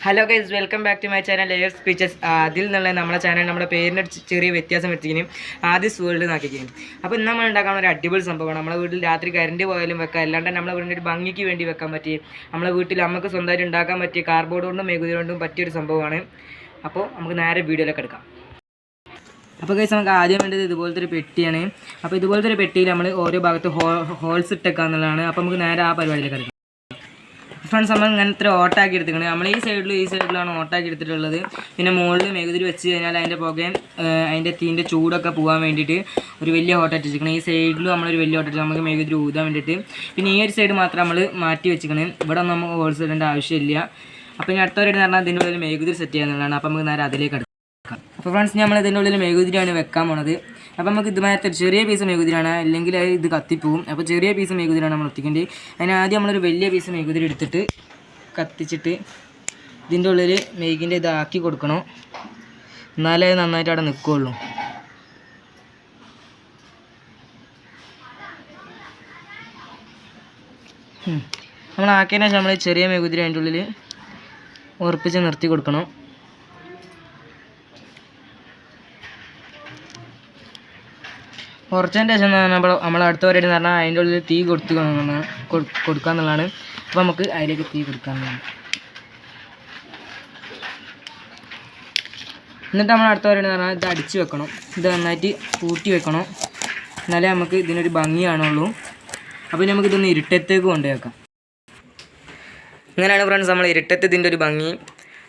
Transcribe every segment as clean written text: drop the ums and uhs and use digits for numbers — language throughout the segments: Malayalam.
Hello guys, welcome back to my channel layer speeches. അതിൽ നിന്നുള്ള നമ്മുടെ ചാനൽ നമ്മുടെ പേരിൻ്റെ ചെറിയ വ്യത്യാസം വരുത്തിക്കും, ആദ്യം വേൾഡ് നാക്കിക്കും. അപ്പോൾ ഇന്ന് നമ്മൾ ഉണ്ടാക്കാൻ ഒരു അടിപൊളി സംഭവമാണ്. നമ്മുടെ വീട്ടിൽ രാത്രി കറണ്ട് പോയാലും വെക്കാം, അല്ലാണ്ട് നമ്മുടെ വീടിൻ്റെ ഒരു ഭംഗിക്ക് വേണ്ടി വെക്കാൻ പറ്റി, നമ്മുടെ വീട്ടിൽ നമുക്ക് സ്വന്തമായിട്ട് ഉണ്ടാക്കാൻ പറ്റിയ കാർഡ്ബോർഡ് കൊണ്ടും മെഴുകുതിരി കൊണ്ടും പറ്റിയൊരു സംഭവമാണ്. അപ്പോൾ നമുക്ക് നേരെ വീഡിയോയിലൊക്കെ എടുക്കാം. അപ്പോൾ ഗൈസ്, നമുക്ക് ആദ്യം വേണ്ടത് ഇതുപോലത്തെ ഒരു പെട്ടിയാണ്. അപ്പോൾ ഇതുപോലത്തെ ഒരു പെട്ടിയിൽ നമ്മൾ ഓരോ ഭാഗത്ത് ഹോൾസ് ഇട്ടേക്കുക എന്നുള്ളതാണ്. അപ്പോൾ നമുക്ക് നേരെ ആ പരിപാടിയിലേക്ക് എടുക്കാം. ഫ്രണ്ട്സ്, നമ്മൾ ഇങ്ങനത്തെ ഓട്ടാക്കി എടുത്തിട്ടുണ്ട്. നമ്മൾ ഈ സൈഡിലാണ് ഓട്ടാക്കി എടുത്തിട്ടുള്ളത്. പിന്നെ മുകളിൽ മെഴുകുതിരി വെച്ച് കഴിഞ്ഞാൽ അതിൻ്റെ പുകയും അതിൻ്റെ തീൻ്റെ ചൂടൊക്കെ പോകാൻ വേണ്ടിയിട്ട് ഒരു വലിയ ഓട്ട വെച്ചിരിക്കണം. ഈ സൈഡിലും നമ്മളൊരു വലിയ ഓട്ട നമുക്ക് മെഴുകുതിരി ഊതാൻ വേണ്ടിയിട്ട്. പിന്നെ ഈ ഒരു സൈഡ് മാത്രം നമ്മൾ മാറ്റി വെച്ചിരിക്കണം. ഇവിടെ ഒന്നും നമുക്ക് ഹോൾസ് ഇടേണ്ട ആവശ്യമില്ല. അപ്പോൾ ഇനി അടുത്തവരായിട്ട് പറഞ്ഞാൽ ഇതിൻ്റെ ഉള്ളിൽ മെഴുകുതിരി സെറ്റ് ചെയ്യാന്നുള്ളതാണ്. അപ്പോൾ നമുക്ക് നേരെ അതിലേക്ക് എടുക്കാം. അപ്പോൾ ഫ്രണ്ട്സ്, നമ്മൾ ഇതിൻ്റെ ഉള്ളിൽ മെഴുകുതിരിയാണ് വെക്കാൻ പോണത്. അപ്പോൾ നമുക്ക് ഇതുമായിട്ട് ചെറിയ പീസ് മെഴുകുതിരിയാണ്, അല്ലെങ്കിൽ ഇത് കത്തിപ്പോവും. അപ്പോൾ ചെറിയ പീസ് മെഴുകുതിരിയാണ് നമ്മൾ എത്തിക്കേണ്ടത്. അതിന് ആദ്യം നമ്മളൊരു വലിയ പീസ് മെഴുകുതിരി എടുത്തിട്ട് കത്തിച്ചിട്ട് ഇതിൻ്റെ ഉള്ളിൽ മെഴുകിൻ്റെ ഇതാക്കി കൊടുക്കണം. എന്നാലേ അത് നന്നായിട്ട് അവിടെ നിൽക്കുകയുള്ളൂ. നമ്മൾ ആക്കിയതിന് ശേഷം നമ്മൾ ചെറിയ മെഴുകുതിരി അതിൻ്റെ ഉള്ളിൽ ഉറപ്പിച്ച് നിർത്തി കൊടുക്കണം. കുറച്ചതിൻ്റെ ശേഷം നമ്മൾ അടുത്ത പരിപാടി എന്ന് പറഞ്ഞാൽ അതിൻ്റെ ഉള്ളിൽ തീ കൊടുക്കുക എന്നുള്ളതാണ്. അപ്പോൾ നമുക്ക് അതിലേക്ക് തീ കൊടുക്കാവുന്നതാണ്. എന്നിട്ട് നമ്മൾ അടുത്ത പരിപാടി എന്ന് പറഞ്ഞാൽ ഇത് അടിച്ച് വെക്കണം. ഇത് നന്നായിട്ട് കൂട്ടി വെക്കണം, എന്നാലേ നമുക്ക് ഇതിനൊരു ഭംഗി കാണുള്ളൂ. അപ്പോൾ നമുക്കിതൊന്ന് ഇരുട്ടത്തേക്ക് കൊണ്ടുവയ്ക്കാം. ഇങ്ങനെയാണ് ഫ്രണ്ട്സ് നമ്മൾ ഇരുട്ടത്ത് ഇതിൻ്റെ ഒരു ഭംഗി.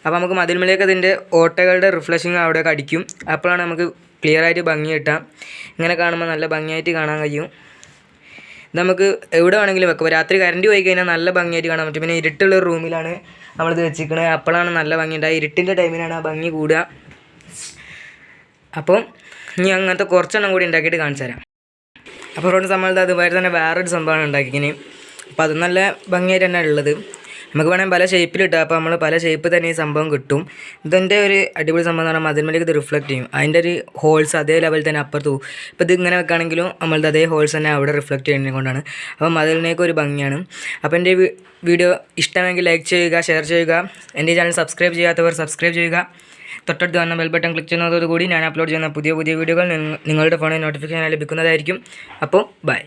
അപ്പോൾ നമുക്ക് മതിൽമേലേക്ക് അതിൻ്റെ ഓട്ടകളുടെ റിഫ്ലക്ഷൻ അവിടെയൊക്കെ അടിക്കും. അപ്പോഴാണ് നമുക്ക് ക്ലിയർ ആയിട്ട് ഭംഗി കിട്ടാം. ഇങ്ങനെ കാണുമ്പോൾ നല്ല ഭംഗിയായിട്ട് കാണാൻ കഴിയും. ഇത് നമുക്ക് എവിടെ വേണമെങ്കിലും വെക്കാം. രാത്രി കറണ്ട് പോയി കഴിഞ്ഞാൽ നല്ല ഭംഗിയായിട്ട് കാണാൻ പറ്റും. പിന്നെ ഇരുട്ടുള്ള റൂമിലാണ് നമ്മളിത് വെച്ചിരിക്കുന്നത്. അപ്പോഴാണ് നല്ല ഭംഗി ഉണ്ടാകുക. ഇരുട്ടിൻ്റെ ടൈമിലാണ് ആ ഭംഗി കൂടുക. അപ്പോൾ ഇനി അങ്ങനത്തെ കുറച്ചെണ്ണം കൂടി ഉണ്ടാക്കിയിട്ട് കാണിച്ചു തരാം. അപ്പോൾ ഫ്രണ്ട്സ്, നമ്മളത് അതുപോലെ തന്നെ വേറൊരു സംഭവമാണ് ഉണ്ടാക്കിക്കുന്നത്. അപ്പോൾ അത് നല്ല ഭംഗിയായിട്ട് തന്നെ ഉള്ളത്. നമുക്ക് വേണമെങ്കിൽ പല ഷേപ്പിൽ കിട്ടുക. അപ്പോൾ നമ്മൾ പല ഷേപ്പ് തന്നെ ഈ സംഭവം കിട്ടും. ഇതിൻ്റെ ഒരു അടിപൊളി സംഭവം എന്ന് പറഞ്ഞാൽ അതിന്മേലേക്ക് ഇത് റിഫ്ലക്റ്റ് ചെയ്യും. അതിൻ്റെ ഒരു ഹോൾസ് അതേ ലെവലിൽ തന്നെ അപ്പുറത്ത് പോകും. ഇപ്പോൾ ഇത് ഇങ്ങനെ വെക്കുകയാണെങ്കിലും നമ്മളത് അതേ ഹോൾസ് തന്നെ അവിടെ റിഫ്ലക്റ്റ് ചെയ്യുന്നത് കൊണ്ടാണ്. അപ്പം അതിലേക്ക് ഒരു ഭംഗിയാണ്. അപ്പോൾ എൻ്റെ വീഡിയോ ഇഷ്ടമെങ്കിൽ ലൈക്ക് ചെയ്യുക, ഷെയർ ചെയ്യുക. എൻ്റെ ചാനൽ സബ്സ്ക്രൈബ് ചെയ്യാത്തവർ സബ്സ്ക്രൈബ് ചെയ്യുക. തൊട്ടടുത്ത് വന്ന ബെൽ ബട്ടൺ ക്ലിക്ക് ചെയ്യുന്നതോടുകൂടി ഞാൻ അപ്ലോഡ് ചെയ്യുന്ന പുതിയ വീഡിയോകൾ നിങ്ങളുടെ ഫോണിൽ നോട്ടിഫിക്കേഷൻ ലഭിക്കുന്നതായിരിക്കും. അപ്പോൾ ബൈ.